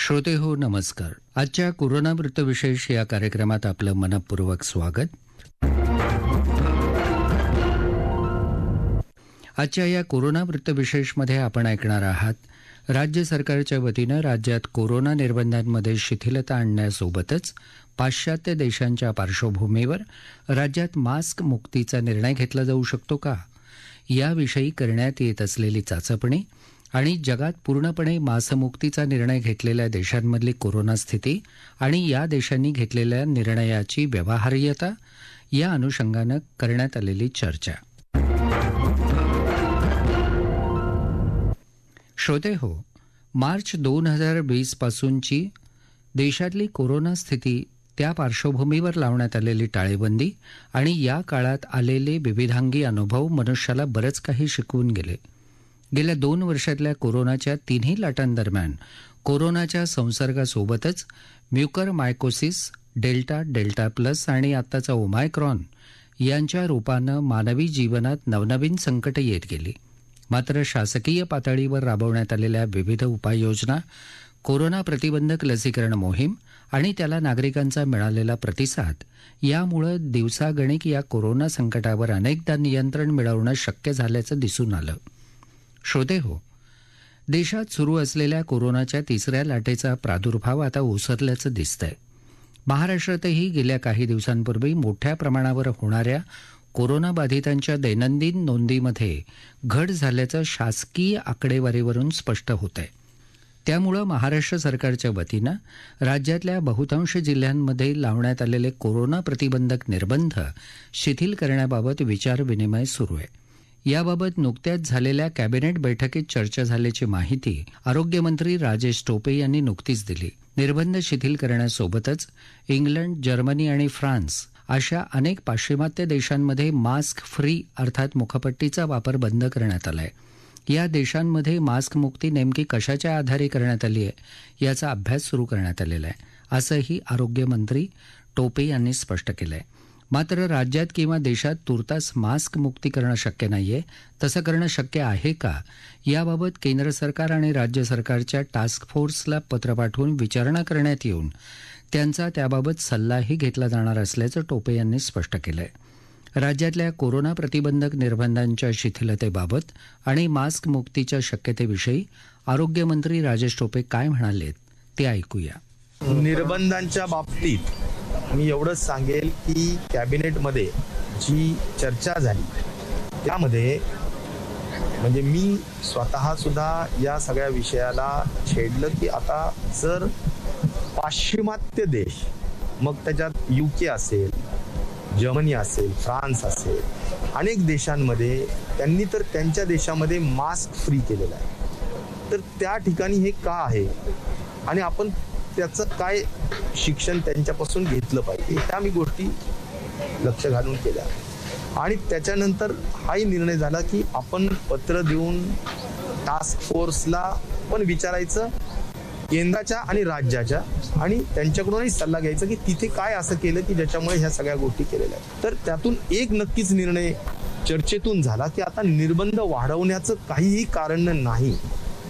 श्रोते हो नमस्कार. आजच्या कोरोना वृत्तविशेष या कार्यक्रमात आपलं मनपूर्वक स्वागत. आजच्या या कोरोना वृत्तविशेषमध्ये आपण ऐकणार आहात राज्य सरकारच्या वतीनं राज्यात कोरोना निर्बंधांमध्ये शिथिलता आणण्यासोबतच पाश्चात्य देशांच्या पार्श्वभूमीवर राज्यात मास्क मुक्तीचा निर्णय घेतला जाऊ शकतो का याविषयी करण्यात येत असलेली चाचपणी आणि जगात पूर्णपणे मास्कमुक्तीचा निर्णय घेतलेल्या देशांमधली कोरोना स्थिती आणि या देशांनी घेतलेल्या निर्णयाची व्यवहार्यता या अनुषंगानं करण्यात आलेली चर्चा. श्रोते हो, मार्च 2020 पासूनची देशातली कोरोना स्थिती, त्या पार्श्वभूमीवर लावण्यात आलेली टाळेबंदी आणि या काळात आलेले विविधांगी अनुभव मनुष्याला बरंच काही शिकवून गेले. गेल्या 2 वर्षातल्या कोरोनाच्या तिन्ही लाटांदरम्यान कोरोनाच्या संसर्गासोबतच म्युकरमायकोसिस, डेल्टा प्लस आणि आत्ताचा ओमायक्रॉन यांच्या रूपानं मानवी जीवनात नवनवीन संकटं येत गेली. मात्र शासकीय पातळीवर राबवण्यात आलेल्या विविध उपाययोजना, कोरोना प्रतिबंधक लसीकरण मोहीम आणि त्याला नागरिकांचा मिळालेला प्रतिसाद यामुळे दिवसागणिक या कोरोना संकटावर अनेकदा नियंत्रण मिळवणं शक्य झाल्याचं दिसून आलं. श्रोते हो, देशात सुरू असलेल्या कोरोनाच्या तिसऱ्या लाटेचा प्रादुर्भाव आता ओसरल्याचं दिसतंय. महाराष्ट्रातही गेल्या काही दिवसांपूर्वी मोठ्या प्रमाणावर होणाऱ्या कोरोनाबाधितांच्या दैनंदिन नोंदीमध्ये घट झाल्याचं शासकीय आकडेवारीवरून स्पष्ट होतंय. त्यामुळं महाराष्ट्र सरकारच्या वतीनं राज्यातल्या बहुतांश जिल्ह्यांमध्ये लावण्यात आलेले कोरोना प्रतिबंधक निर्बंध शिथिल करण्याबाबत विचारविनिमय सुरू आहे. याबाबत नुकत्याच झालेल्या कॅबिनेट बैठकीत चर्चा झाल्याची माहिती आरोग्यमंत्री राजेश टोपे यांनी नुकतीच दिली. निर्बंध शिथिल करण्यासोबतच इंग्लंड, जर्मनी आणि फ्रान्स अशा अनेक पाश्चिमात्य देशांमध्ये मास्क फ्री अर्थात मुखपट्टीचा वापर बंद करण्यात आलाय. या देशांमध्ये मास्क मुक्ती नेमकी कशाच्या आधारे करण्यात आली आहे याचा अभ्यास सुरू करण्यात आलेला आहे, असंही आरोग्यमंत्री टोपे यांनी स्पष्ट केलंय. मात्र राज्यात किंवा देशात तुर्तास मास्क मुक्ती करणं शक्य नाहीये. तसं करणं शक्य आहे का याबाबत केंद्र सरकार आणि राज्य सरकारच्या टास्क फोर्सला पत्र पाठवून विचारणा करण्यात येऊन त्यांचा त्याबाबत सल्लाही घेतला जाणार असल्याचं टोपे यांनी स्पष्ट केलंय. राज्यातल्या कोरोना प्रतिबंधक निर्बंधांच्या शिथिलतेबाबत आणि मास्क मुक्तीच्या शक्यतेविषयी आरोग्यमंत्री राजेश टोपे काय म्हणालेत ते ऐकूया. निर्बंधांच्या बाबतीत मी एवढंच सांगेल की कॅबिनेटमध्ये जी चर्चा झाली त्यामध्ये म्हणजे मी स्वतः सुद्धा या सगळ्या विषयाला छेडलं की आता जर पाश्चिमात्य देश, मग त्याच्यात UK असेल, जर्मनी असेल, फ्रान्स असेल, अनेक देशांमध्ये त्यांनी तर त्यांच्या देशामध्ये मास्क फ्री केलेला आहे. तर त्या ठिकाणी हे का आहे आणि आपण त्याचं काय शिक्षण त्यांच्यापासून घेतलं पाहिजे त्या मी गोष्टी लक्ष घालून केल्या. आणि त्याच्यानंतर हाही निर्णय झाला की आपण पत्र देऊन टास्क फोर्सला पण विचारायचं, केंद्राच्या आणि राज्याच्या, आणि त्यांच्याकडूनही सल्ला घ्यायचा की तिथे काय असं केलं की ज्याच्यामुळे ह्या सगळ्या गोष्टी केलेल्या आहेत. तर त्यातून एक नक्कीच निर्णय चर्चेतून झाला की आता निर्बंध वाढवण्याचं काहीही कारण नाही.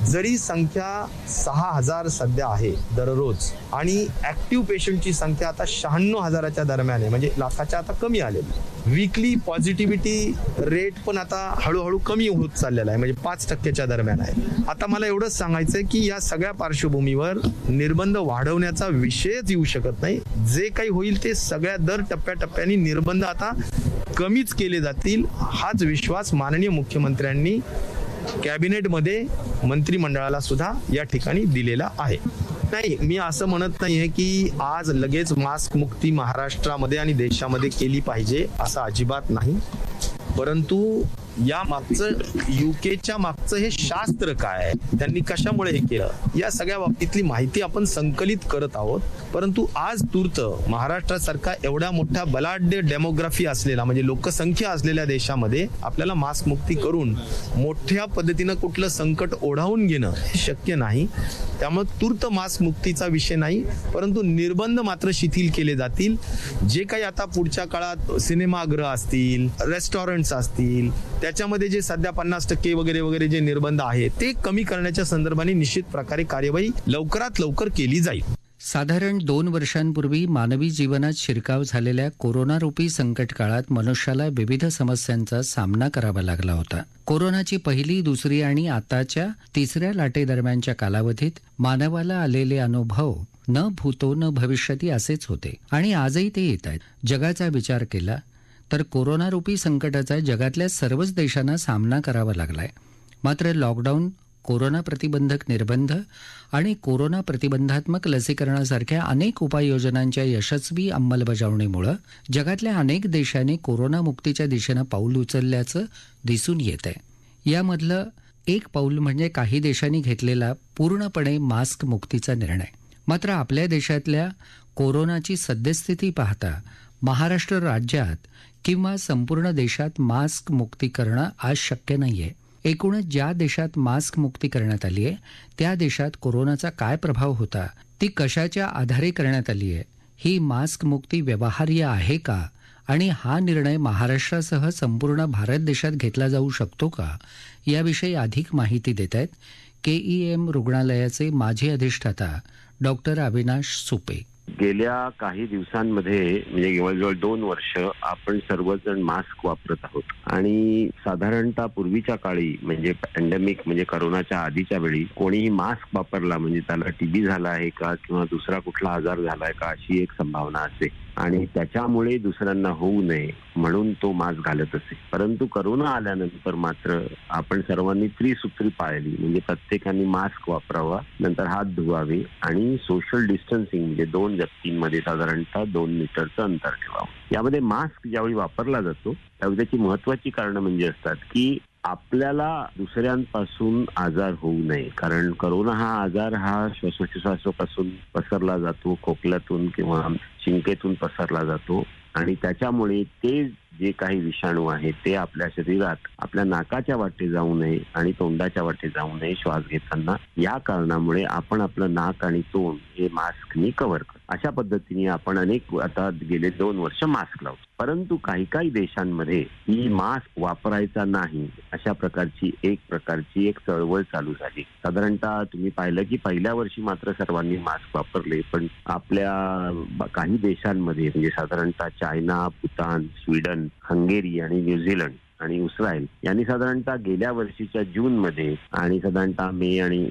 जरी संख्या 6,000 सध्या आहे दररोज आणि ऍक्टिव्ह पेशंटची संख्या आता 96,000च्या दरम्यान आहे, म्हणजे लाखाच्या आता कमी आलेली. वीकली पॉझिटिव्हिटी रेट पण आता हळूहळू कमी होत चाललेला आहे, म्हणजे 5% दरम्यान आहे. आता मला एवढंच सांगायचंय की या सगळ्या पार्श्वभूमीवर निर्बंध वाढवण्याचा विषयच येऊ शकत नाही. जे काही होईल ते सगळ्या दर टप्प्याटप्प्याने निर्बंध आता कमीच केले जातील, हाच विश्वास माननीय मुख्यमंत्र्यांनी कॅबिनेटमध्ये मंत्रिमंडळाला सुद्धा या ठिकाणी दिलेला आहे. नाही, मी असं म्हणत नाहीये की आज लगेच मास्क मुक्ती महाराष्ट्रामध्ये आणि देशामध्ये केली पाहिजे, असं अजिबात नाही. परंतु या मागचं UKच्या मागचं हे शास्त्र काय आहे, त्यांनी कशामुळे हे केलं, या सगळ्या बाबतीतली माहिती आपण संकलित करत आहोत. परंतु आज तूर्त महाराष्ट्रासारखा एवढा मोठा बलाढ्य डेमोग्राफी असलेला म्हणजे लोकसंख्या असलेल्या देशामध्ये आपल्याला मास्क मुक्ती करून मोठ्या पद्धतीनं कुठलं संकट ओढावून घेणं शक्य नाही. त्यामुळे तूर्त मास्क मुक्तीचा विषय नाही, परंतु निर्बंध मात्र शिथिल केले जातील. जे काही आता पुढच्या काळात सिनेमागृह असतील, रेस्टॉरंट्स असतील, त्याच्यामध्ये जे सध्या 50% वगैरे वगैरे जे निर्बंध आहे ते कमी करण्याच्या संदर्भाने निश्चित प्रकारे कार्यवाही लवकरात लवकर केली जाईल. साधारण 2 वर्षांपूर्वी मानवी जीवनात शिरकाव झालेल्या कोरोनारूपी संकट काळात मनुष्याला विविध समस्यांचा सामना करावा लागला होता. कोरोनाची पहिली, दुसरी आणि आताच्या तिसऱ्या लाटेदरम्यानच्या कालावधीत मानवाला आलेले अनुभव न भूतो न भविष्यती असेच होते आणि आजही ते येत आहेत. जगाचा विचार केला तर कोरोनारूपी संकटाचा जगातल्या सर्वच देशांना सामना करावा लागलाय. मात्र लॉकडाऊन, कोरोना प्रतिबंधक निर्बंध आणि कोरोना प्रतिबंधात्मक लसीकरणासारख्या अनेक उपाययोजनांच्या यशस्वी अंमलबजावणीमुळे जगातल्या अनेक देशांनी कोरोनामुक्तीच्या दिशेनं पाऊल उचलल्याचं दिसून येत आहे. यामधलं एक पाऊल म्हणजे काही देशांनी घेतलेला पूर्णपणे मास्क मुक्तीचा निर्णय. मात्र आपल्या देशातल्या कोरोनाची सद्यस्थिती पाहता महाराष्ट्र राज्यात किंवा संपूर्ण देशात मास्क मुक्ती करणं आज शक्य नाहीये. एकूणच ज्या देशात मास्क मुक्ती करण्यात आली आहे त्या देशात कोरोनाचा काय प्रभाव होता, ती कशाच्या आधारे करण्यात आली आहे, ही मास्क मुक्ती व्यवहार्य आहे का आणि हा निर्णय महाराष्ट्रासह संपूर्ण भारत देशात घेतला जाऊ शकतो का, याविषयी अधिक माहिती देत आहेत KEM रुग्णालयाचे माजी अधिष्ठाता डॉक्टर अविनाश सुपे. गेल्या काही दिवसांमध्ये म्हणजे जवळजवळ 2 वर्ष आपण सर्वजण मास्क वापरत आहोत आणि साधारणतः पूर्वीच्या काळी म्हणजे पॅन्डेमिक म्हणजे करोनाच्या आधीच्या वेळी कोणीही मास्क वापरला म्हणजे त्याला TB झाला आहे का किंवा दुसरा कुठला आजार झालाय का अशी एक संभावना असे आणि त्याच्यामुळे दुसऱ्यांना होऊ नये म्हणून तो मास्क घालत असे. परंतु करोना आल्यानंतर मात्र आपण सर्वांनी त्रिसूत्री पाळली म्हणजे प्रत्येकाने मास्क वापरावा, नंतर हात धुवावे आणि सोशल डिस्टन्सिंग म्हणजे 2 व्यक्तींमध्ये साधारणतः 2 मीटरचं अंतर ठेवावं. यामध्ये मास्क ज्यावेळी वापरला जातो त्यावेळी त्याची महत्वाची कारणं म्हणजे असतात की आपल्याला दुसऱ्यांपासून आजार होऊ नये. कारण करोना हा आजार हा श्वासोच्छवासापासून पसरला जातो, खोकल्यातून किंवा शिंकेतून पसरला जातो आणि त्याच्यामुळे ते जे काही विषाणू आहेत ते आपल्या शरीरात आपल्या नाकाच्या वाटे जाऊ नये आणि तोंडाच्या वाटे जाऊ नये श्वास घेताना. या कारणामुळे आपण आपलं नाक आणि तोंड हे मास्कनी कव्हर करतो. अशा पद्धतीने आपण आता गेले 2 वर्ष मास्क लावतो. परंतु काही देशांमध्ये ही मास्क वापरायचा नाही अशा प्रकारची एक चळवळ चालू झाली. साधारणतः तुम्ही पाहिलं की पहिल्या वर्षी मात्र सर्वांनी मास्क वापरले, पण आपल्या काही देशांमध्ये म्हणजे साधारणतः चायना, भूतान, स्वीडन, हंगेरी आणि न्यूझीलंड आणि इस्रायल यांनी साधारणतः गेल्या वर्षीच्या जूनमध्ये आणि साधारणतः मे आणि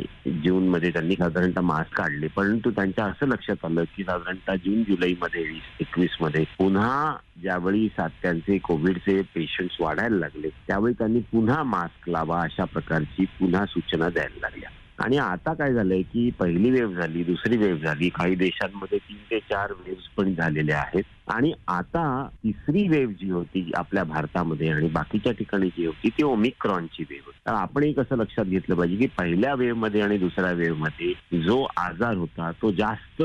जूनमध्ये त्यांनी साधारणतः मास्क काढले. परंतु त्यांच्या असं लक्षात आलं की साधारणतः जून जुलैमध्ये 2021 मध्ये पुन्हा ज्यावेळी त्यांचे कोविडचे पेशंट्स वाढायला लागले त्यावेळी त्यांनी पुन्हा मास्क लावा अशा प्रकारची पुन्हा सूचना द्यायला लागल्या. आणि आता काय झालंय की पहिली वेव्ह झाली, दुसरी वेव्ह झाली, काही देशांमध्ये 3 ते 4 वेव्ह पण झालेल्या आहेत आणि आता तिसरी वेव्ह जी होती आपल्या भारतामध्ये आणि बाकीच्या ठिकाणी जी होती ती ओमिक्रॉनची वेव्ह. तर आपण एक असं लक्षात घेतलं पाहिजे की पहिल्या वेव्ह मध्ये आणि दुसऱ्या वेव्ह मध्ये जो आजार होता तो जास्त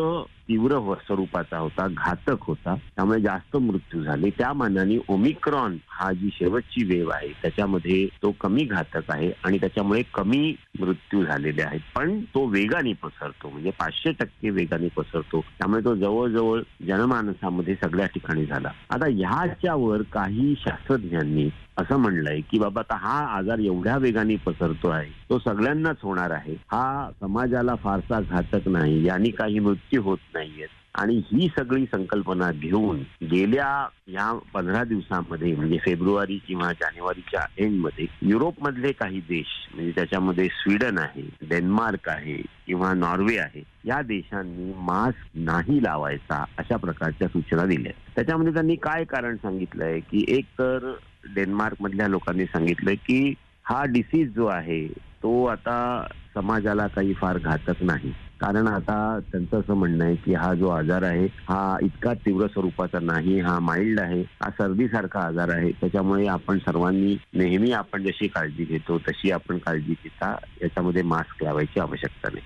तीव्र स्वरूपाचा होता, घातक होता, त्यामुळे जास्त मृत्यू झाले. त्या मानाने ओमिक्रॉन हा जी शेवटची वेव्ह आहे त्याच्यामध्ये तो कमी घातक आहे आणि त्याच्यामुळे कमी मृत्यू झालेले आहेत, पण तो वेगाने पसरतो म्हणजे 500% वेगाने पसरतो. त्यामुळे तो जवळजवळ जनमानसामध्ये सगळ्या ठिकाणी झाला. आता ह्याच्यावर काही शास्त्रज्ञांनी असं म्हणलंय की बाबा आता हा आजार एवढ्या वेगाने पसरतो आहे तो सगळ्यांनाच होणार आहे, हा समाजाला फारसा घातक नाही, यांनी काही मृत्यू होत नाहीयेत. आणि ही सगळी संकल्पना घेऊन गेल्या या 15 दिवसांमध्ये म्हणजे फेब्रुवारी किंवा जानेवारीच्या एंडमध्ये युरोपमधले काही देश म्हणजे त्याच्यामध्ये स्वीडन आहे, डेन्मार्क आहे किंवा नॉर्वे आहे या देशांनी मास्क नाही लावायचा अशा प्रकारच्या सूचना दिल्या. त्याच्यामध्ये त्यांनी काय कारण सांगितलंय की एक तर डेन्मार्क मधल्या लोकांनी सांगितलंय की हा डिसीज जो आहे तो आता समाजाला काही फार घातक नाही, कारण आता त्यांचं असं म्हणणं आहे की हा जो आजार आहे हा इतका तीव्र स्वरूपाचा नाही, हा माइल्ड आहे, हा सर्दीसारखा आजार आहे. त्याच्यामुळे आपण सर्वांनी नेहमी आपण जशी काळजी घेतो तशी आपण काळजी घेता याच्यामध्ये मास्क लावायची आवश्यकता नाही.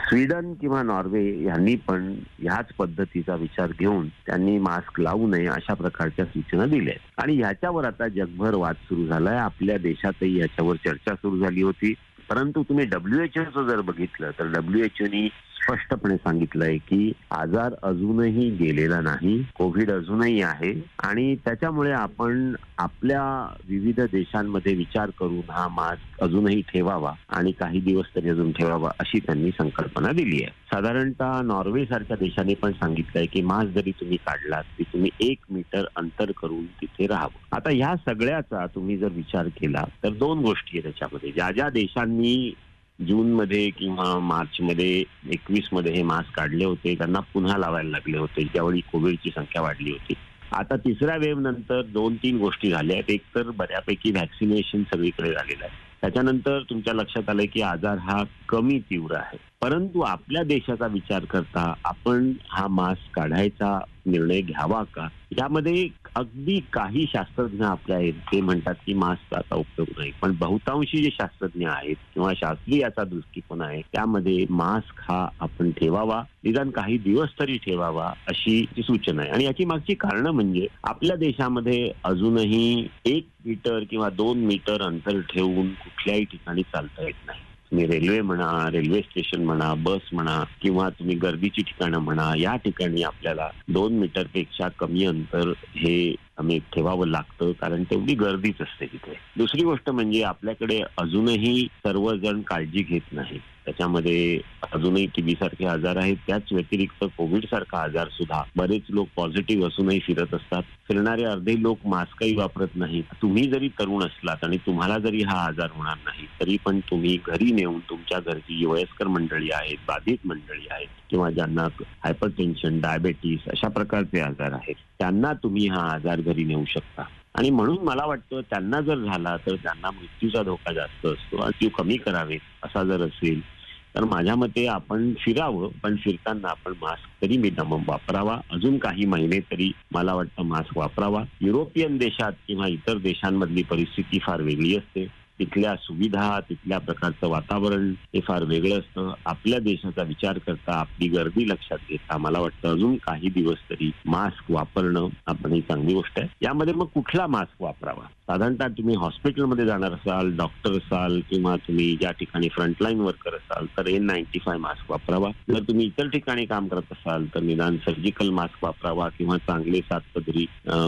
स्वीडन किंवा नॉर्वे यांनी पण ह्याच पद्धतीचा विचार घेऊन त्यांनी मास्क लावू नये अशा प्रकारच्या सूचना दिल्या आणि ह्याच्यावर आता जगभर वाद सुरू झालाय. आपल्या देशातही याच्यावर चर्चा सुरू झाली होती. परंतु तुम्ही WHO जर बघितलं तर WHOनी स्पष्टपणे सांगितलंय की आजार अजूनही गेलेला नाही, कोविड अजूनही आहे आणि त्याच्यामुळे आपण आपल्या विविध देशांमध्ये विचार करून हा मास्क अजूनही ठेवावा आणि काही दिवस तरी अजून ठेवावा अशी त्यांनी संकल्पना दिली आहे. साधारणतः नॉर्वे सारख्या देशाने पण सांगितलंय की मास्क जरी तुम्ही काढलात तरी तुम्ही 1 मीटर अंतर करून तिथे राहावं. आता ह्या सगळ्याचा तुम्ही जर विचार केला तर 2 गोष्टी आहेत त्याच्यामध्ये. ज्या ज्या देशांनी जूनमध्ये किंवा मार्चमध्ये 21 मध्ये हे मास्क काढले होते त्यांना पुन्हा लावायला लागले होते ज्यावेळी कोविडची संख्या वाढली होती. आता तिसऱ्या वेव्ह नंतर 2-3 गोष्टी झाल्या आहेत. एक तर बऱ्यापैकी व्हॅक्सिनेशन सगळीकडे झालेलं आहे. त्याच्यानंतर तुमच्या लक्षात आलंय की आजार हा कमी तीव्र आहे. परंतु आपल्या देशाचा विचार करता आपण हा मास्क काढायचा निर्णय घ्यावा का? यामध्ये अगदी काही शास्त्रज्ञ आपल्या आहेत ते म्हणतात की मास्कचा आता उपयोग नाही, पण बहुतांशी जे शास्त्रज्ञ आहेत किंवा शास्त्रीय याचा दृष्टिकोन आहे त्यामध्ये मास्क हा आपण ठेवावा, निदान काही दिवस तरी ठेवावा अशी सूचना आहे. आणि याची मागची कारणं म्हणजे आपल्या देशामध्ये अजूनही 1 मीटर किंवा 2 मीटर अंतर ठेवून कुठल्याही ठिकाणी चालता येत नाही. तुम्ही रेल्वे म्हणा, रेल्वे स्टेशन म्हणा, बस म्हणा किंवा तुम्ही गर्दीची ठिकाणं म्हणा, या ठिकाणी आपल्याला 2 मीटरपेक्षा कमी अंतर हे आम्ही ठेवावं लागतं कारण तेवढी गर्दीच असते तिथे. दुसरी गोष्ट म्हणजे आपल्याकडे अजूनही सर्वजण काळजी घेत नाही. त्याच्यामध्ये अजूनही टीबी सारखे आजार आहेत. त्याच व्यतिरिक्त कोविड सारखा आजार सुद्धा बरेच लोक पॉझिटिव्ह असूनही फिरत असतात. फिरणारे अर्धे लोक मास्कही वापरत नाहीत. तुम्ही जरी तरुण असलात आणि तुम्हाला जरी हा आजार होणार नाही तरी पण तुम्ही घरी नेऊन तुमच्या घरची वयस्कर मंडळी आहेत, बाधित मंडळी आहेत किंवा ज्यांना हायपरटेन्शन, डायबेटीस अशा प्रकारचे आजार आहेत त्यांना तुम्ही हा आजार घरी नेऊ शकता. आणि म्हणून मला वाटतं त्यांना जर झाला तर त्यांना मृत्यूचा धोका जास्त असतो. मृत्यू कमी करावे असा जर असेल तर माझ्या मते आपण फिरावं, पण फिरताना आपण मास्क तरी वापरावा. अजून काही महिने तरी मला वाटतं मास्क वापरावा. युरोपियन देशात किंवा इतर देशांमधली परिस्थिती फार वेगळी असते. तिथल्या सुविधा, तिथल्या प्रकारचं वातावरण हे फार वेगळं असतं. आपल्या देशाचा विचार करता, आपली गर्दी लक्षात घेता मला वाटतं अजून काही दिवस तरी मास्क वापरणं आपण ही चांगली गोष्ट आहे. यामध्ये मग कुठला मास्क वापरावा? साधारणतः तुम्ही हॉस्पिटलमध्ये जाणार असाल, डॉक्टर असाल किंवा तुम्ही ज्या ठिकाणी फ्रंटलाईन वर्कर असाल तर N95 मास्क वापरावा. जर तुम्ही इतर ठिकाणी काम करत असाल तर निदान सर्जिकल मास्क वापरावा किंवा चांगले 7 पदरी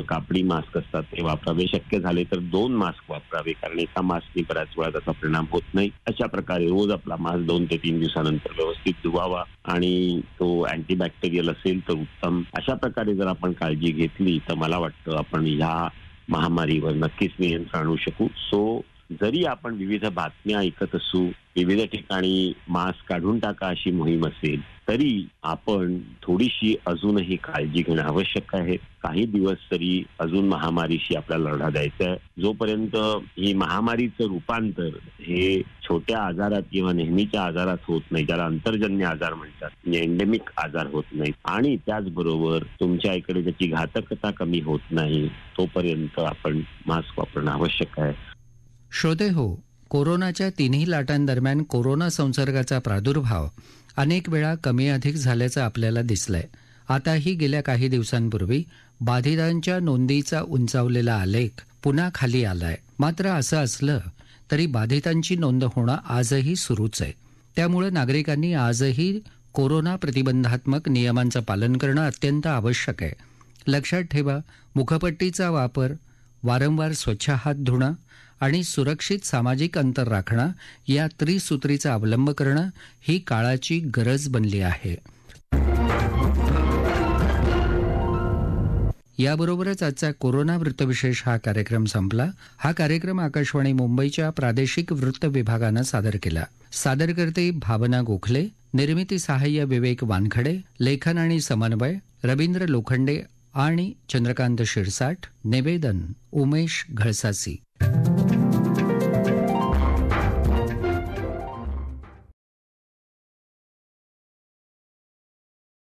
कापडी मास्क असतात ते वापरावे. शक्य झाले तर 2 मास्क वापरावे कारण एका मास्कने बऱ्याच वेळा त्याचा परिणाम होत नाही. अशा प्रकारे रोज आपला मास्क 2 ते 3 दिवसानंतर व्यवस्थित धुवावा आणि तो अँटीबॅक्टेरियल असेल तर उत्तम. अशा प्रकारे जर आपण काळजी घेतली तर मला वाटतं आपण ह्या महामारीवर नक्कीच नियंत्रण आणू शकू. सो जरी आपण विविध बातम्या ऐकत असू, विविध ठिकाणी मास्क काढून टाका अशी मोहीम असेल तरी आपण थोडीशी अजूनही काळजी घेणं आवश्यक आहे. काही दिवस तरी अजून महामारीशी आपल्याला लढा द्यायचा आहे. जोपर्यंत ही महामारीचं रूपांतर हे छोट्या आजारात किंवा नेहमीच्या आजारात होत नाही, ज्याला अंतर्जन्य आजार म्हणतात, म्हणजे एंडेमिक आजार होत नाहीत आणि त्याचबरोबर तुमच्या इकडे त्याची घातकता कमी होत नाही तोपर्यंत आपण मास्क वापरणं आवश्यक आहे. श्रोते हो, कोरोनाच्या 3 लाटांदरम्यान कोरोना संसर्गाचा प्रादुर्भाव अनेक वेळा कमी अधिक झाल्याचं आपल्याला दिसलंय. आताही गेल्या काही दिवसांपूर्वी बाधितांच्या नोंदीचा उंचावलेला आलेख पुन्हा खाली आलाय. मात्र असं असलं तरी बाधितांची नोंद होणं आजही सुरूच आहे. त्यामुळे नागरिकांनी आजही कोरोना प्रतिबंधात्मक नियमांचं पालन करणं अत्यंत आवश्यक आहे. लक्षात ठेवा, मुखपट्टीचा वापर, वारंवार स्वच्छ हात धुणं आणि सुरक्षित सामाजिक अंतर राखणं या त्रिसूत्रीचा अवलंब करणं ही काळाची गरज बनली आहे. याबरोबरच आजचा कोरोना वृत्तविशेष हा कार्यक्रम संपला. हा कार्यक्रम आकाशवाणी मुंबईच्या प्रादेशिक वृत्त विभागानं सादर केला. सादरकर्ते भावना गोखले, निर्मिती सहाय्य विवेक वानखडे, लेखन आणि समन्वय रवींद्र लोखंडे आणि चंद्रकांत शिरसाट, निवेदन उमेश घळसासी.